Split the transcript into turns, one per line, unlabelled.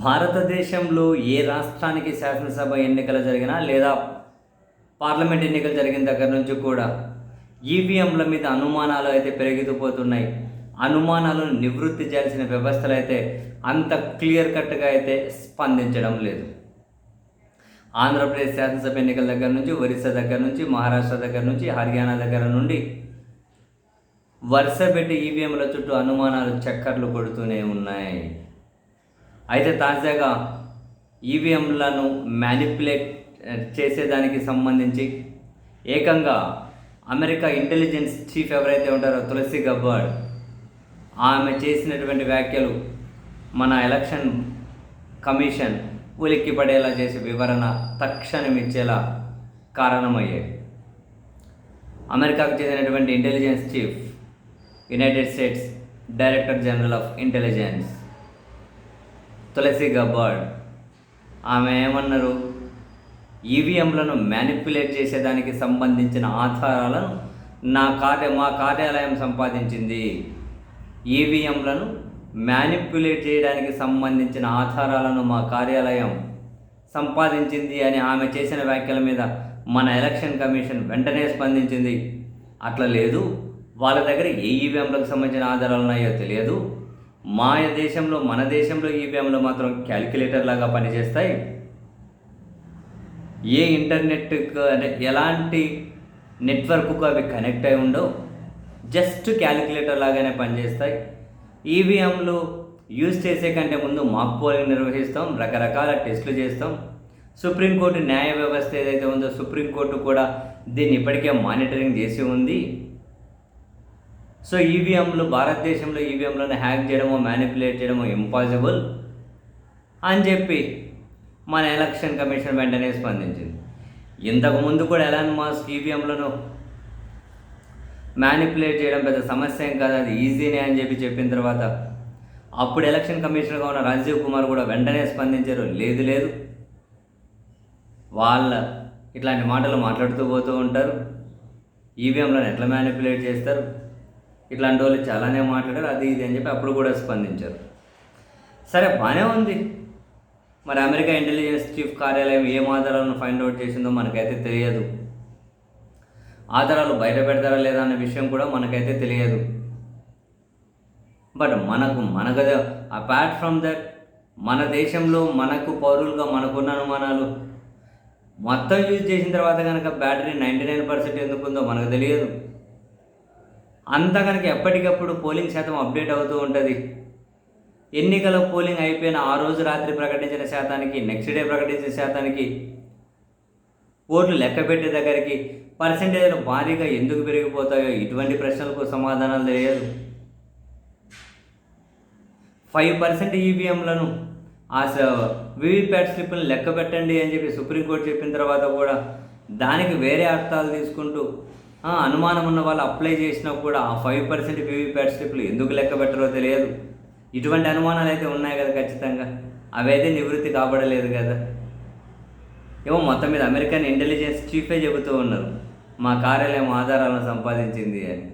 భారతదేశంలో ఏ రాష్ట్రానికి శాసనసభ ఎన్నికలు జరిగినా లేదా పార్లమెంట్ ఎన్నికలు జరిగిన దగ్గర నుంచి కూడా ఈవీఎంల మీద అనుమానాలు అయితే పెరిగిపోతున్నాయి. అనుమానాలను నివృత్తి చేయాల్సిన వ్యవస్థలు అయితే అంత క్లియర్ కట్గా అయితే స్పందించడం లేదు. ఆంధ్రప్రదేశ్ శాసనసభ ఎన్నికల దగ్గర నుంచి, ఒరిస్సా దగ్గర నుంచి, మహారాష్ట్ర దగ్గర నుంచి, హర్యానా దగ్గర నుండి వరుస పెట్టి ఈవీఎంల చుట్టూ అనుమానాలు చక్కర్లు కొడుతూనే ఉన్నాయి. అయితే తాజాగా ఈవీఎంలను మ్యానిపులేట్ చేసేదానికి సంబంధించి ఏకంగా అమెరికా ఇంటెలిజెన్స్ చీఫ్ ఎవరైతే ఉంటారో తులసి గబ్బర్డ్, ఆమె చేసినటువంటి వ్యాఖ్యలు మన ఎలక్షన్ కమిషన్ ఉలిక్కిపడేలా చేసే వివరణ తక్షణం ఇచ్చేలా కారణమయ్యాయి. అమెరికాకు చెందినటువంటి intelligence chief, United States director general of intelligence Tulsi Gabbard, ఆమె ఏమన్నారు? ఈవీఎంలను మ్యానిపులేట్ చేసేదానికి సంబంధించిన ఆధారాలను మా కార్యాలయం సంపాదించింది. ఈవీఎంలను మ్యానిపులేట్ చేయడానికి సంబంధించిన ఆధారాలను మా కార్యాలయం సంపాదించింది అని ఆమె చేసిన వ్యాఖ్యల మీద మన ఎలక్షన్ కమిషన్ వెంటనే స్పందించింది. అట్లా లేదు, వాళ్ళ దగ్గర ఏ ఈవీఎంలకు సంబంధించిన ఆధారాలు ఉన్నాయో తెలియదు. మన దేశంలో ఈవీఎంలు మాత్రం క్యాలిక్యులేటర్ లాగా పనిచేస్తాయి. ఏ ఇంటర్నెట్ ఎలాంటి నెట్వర్క్కు అవి కనెక్ట్ అయి ఉండవు, జస్ట్ క్యాలిక్యులేటర్ లాగానే పనిచేస్తాయి. ఈవీఎంలు యూజ్ చేసే కంటే ముందు మాక్ పోలింగ్ నిర్వహిస్తాం, రకరకాల టెస్టులు చేస్తాం. సుప్రీంకోర్టు న్యాయ వ్యవస్థ ఏదైతే ఉందో సుప్రీంకోర్టు కూడా దీన్ని ఇప్పటికే మానిటరింగ్ చేసి ఉంది. సో భారతదేశంలో ఈవీఎంలను హ్యాక్ చేయడమో మ్యానిపులేట్ చేయడమో ఇంపాసిబుల్ అని చెప్పి మన ఎలక్షన్ కమిషన్ వెంటనే స్పందించింది. ఇంతకుముందు కూడా ఎలాన్ మాస్క్ ఈవీఎంలను మ్యానిపులేట్ చేయడం పెద్ద సమస్య ఏం కాదు, అది ఈజీనే అని చెప్పిన తర్వాత అప్పుడు ఎలక్షన్ కమిషనర్గా ఉన్న రాజీవ్ కుమార్ కూడా వెంటనే స్పందించారు. లేదు, వాళ్ళ ఇట్లాంటి మాటలు మాట్లాడుతూ పోతూ ఉంటారు, ఈవీఎంలను ఎట్లా మ్యానిపులేట్ చేస్తారు, ఇట్లాంటి వాళ్ళు చాలానే మాట్లాడారు, అది ఇది అని చెప్పి అప్పుడు కూడా స్పందించారు. సరే, బాగానే ఉంది. మరి అమెరికా ఇంటెలిజెన్స్ చీఫ్ కార్యాలయం ఏం ఆధారాలను ఫైండ్ అవుట్ చేసిందో మనకైతే తెలియదు. ఆధారాలు బయట పెడతారా లేదా అనే విషయం కూడా మనకైతే తెలియదు. బట్ మనకు అపార్ట్ ఫ్రమ్ దట్, మన దేశంలో మనకు పౌరులుగా మనకున్న అనుమానాలు మొత్తం యూజ్ చేసిన తర్వాత కనుక బ్యాటరీ 99% ఎందుకుందో మనకు తెలియదు. అంతా కనుక ఎప్పటికప్పుడు పోలింగ్ శాతం అప్డేట్ అవుతూ ఉంటుంది. ఎన్నికల పోలింగ్ అయిపోయిన ఆ రోజు రాత్రి ప్రకటించిన శాతానికి, నెక్స్ట్ డే ప్రకటించిన శాతానికి, ఓట్లు లెక్క పెట్టే దగ్గరికి పర్సెంటేజ్లు భారీగా ఎందుకు పెరిగిపోతాయో ఇటువంటి ప్రశ్నలకు సమాధానాలు తెలియదు. 5% ఈవీఎంలను వీవీప్యాట్ స్లిప్లను లెక్క పెట్టండి అని చెప్పి సుప్రీంకోర్టు చెప్పిన తర్వాత కూడా దానికి వేరే అర్థాలు తీసుకుంటూ అనుమానం ఉన్న వాళ్ళు అప్లై చేసినా కూడా ఆ 5% వీవీప్యాట్ స్లిప్లు ఎందుకు లెక్క పెట్టరో తెలియదు. ఇటువంటి అనుమానాలు అయితే ఉన్నాయి కదా ఖచ్చితంగా, అవైతే నివృత్తి కాబడలేదు కదా. మొత్తం మీద అమెరికన్ ఇంటెలిజెన్స్ చీఫే చెబుతూ ఉన్నారు మా కార్యాలయం ఆధారాలను సంపాదించింది అని.